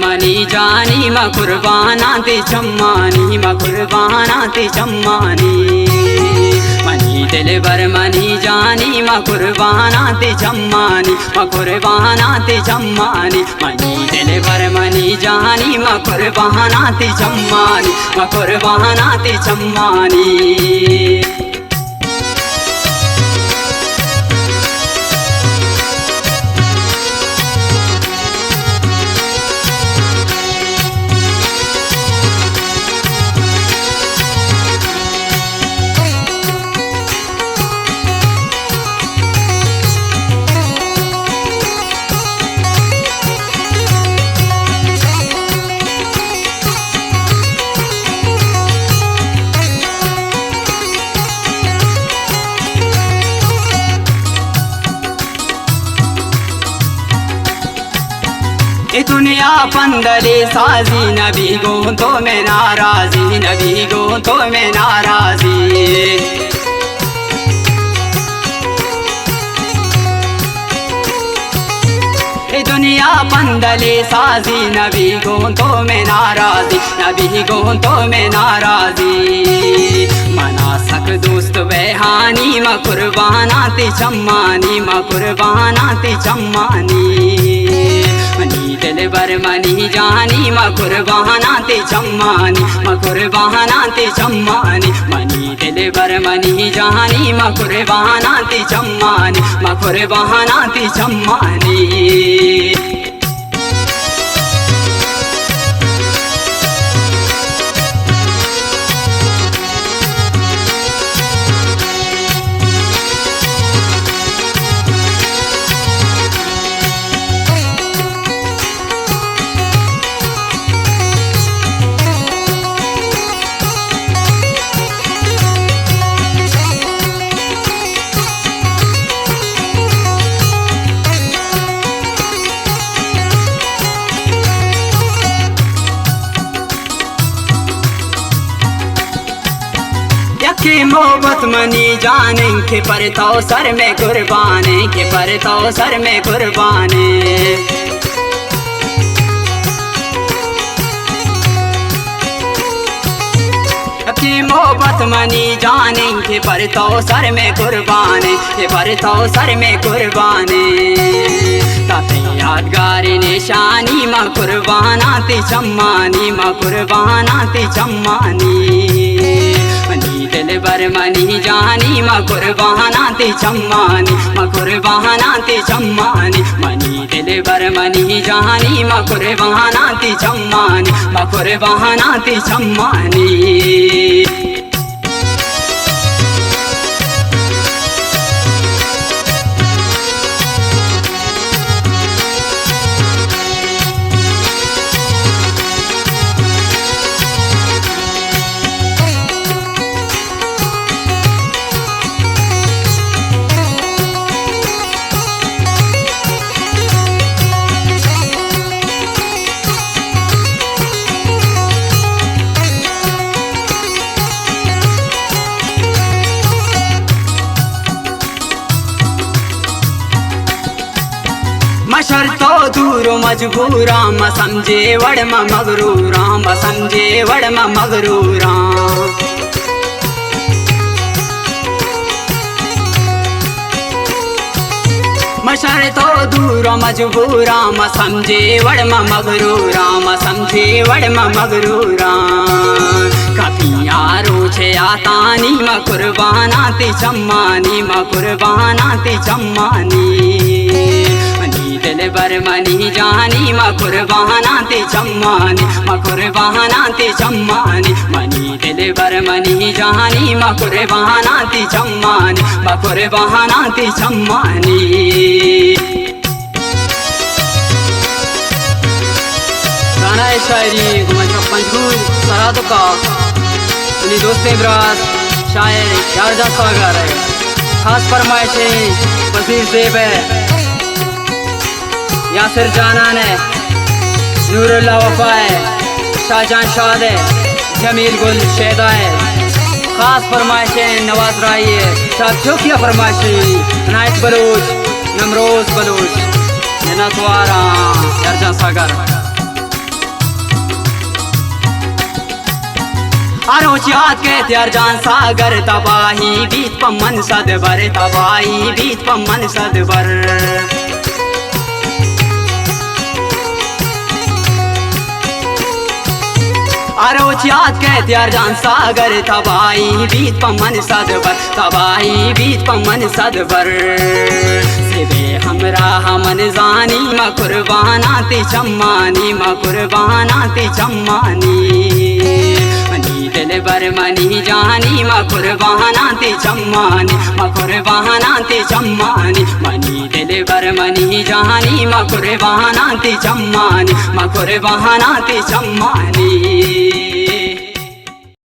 मनी जानी मा कुर्बाना ते चम्मानी मा कुर्बाना ते चम्मानी मनी दिल बर मनी जानी मा कुर्बाना ते चम्मानी मा कुर्बाना ते चम्मानी मनी दिल बर मनी जानी मा कुर्बाना ते चम्मानी मा कुर्बाना ते चम्मानी। ये दुनिया पंदले साजी नबी गो तो मैं नाराजी नबी गो तो मैं नाराजी। ये दुनिया पंदले साजी नबी गो तो मैं नाराजी नबी गो तो मैं नाराजी। मना सक दोस्त बेहानी मा कुर्बाना ते चम्मानी मा कुर्बाना ते चम्मानी मनी दिल बर मनी जानी मा कुर्बाना ते चम्मानी मा कुर्बाना ते चम्मानी मनी दिल बर मनी जानी मा कुर्बाना ते चम्मानी मा कुर्बाना ते चम्मानी। के मोहब्बत मनी जाने के पर तो सर में कुर्बाने के पर तो सर में कुर्बाने के मोहब्बत मनी जाने के पर तो सर में कुर्बाने के पर तो सर में कुर्बाने ताते यादगार निशानी मा कुर्बाना ते चम्मानी मा कुर्बाना ते चम्मानी मनी दिल बर मनी जानी मा कुर्बाना ते चम्मानी मा कुर्बाना ते चम्मानी मनी दिल बर मनी जानी मा कुर्बाना ते चम्मानी मा कुर्बाना ते चम्मानी। मशर तो दूर मजबूरा म समझे वड़ म मगरूरा म समझे वड़ म मगरूरा मशर तो दूर मजबूरा म समझे वड़ म मगरूरा म समझे वड़ म मगरूरा कभी यारो छे आतानी म कुर्बाना ते चम्मानी म कुर्बाना ते चम्मानी दिल बर मनी जानी मा कुर्बाना ते चम्मानी मा कुर्बाना ते चम्मानी मनी दिल बर मनी जानी मा कुर्बाना ते चम्मानी मा कुर्बाना ते चम्मानी। गाना शायरी पंजगुल सरादों का अपनी दोस्त इब्राज शायर यार जा स्वागत है। खास फरमाइशें वजीर ज़ेब है यासिर जानान है नूरुल्लाह वफा है शाहजहां शाद है जमील गुल शेदा है। खास फरमाइशें नवाज राई है साथियों की फरमाइशें अनायत बलूच नमरोज बलूच जन्नत वारा यार जा सागर। आरोचियात के त्यार जान सागर तबाही बीत पमन सदबर तबाही बीत पमन सदबर आरोचियात के त्यार जान सागर तबाही बीत पमन सदबर तबाही बीत पमन सदबर सेवे हमरा हमन जानी म कुर्बानाती चम्मानी म कुर्बानाती चम्मानी मनी दिल बर मनी जानी म कुर्बानाती चम्मानी म कुर्बानाती चम्मानी मनी दिल बर मनी जानी म कुर्बानाती चम्मानी म कुर्बानाती चम्मानी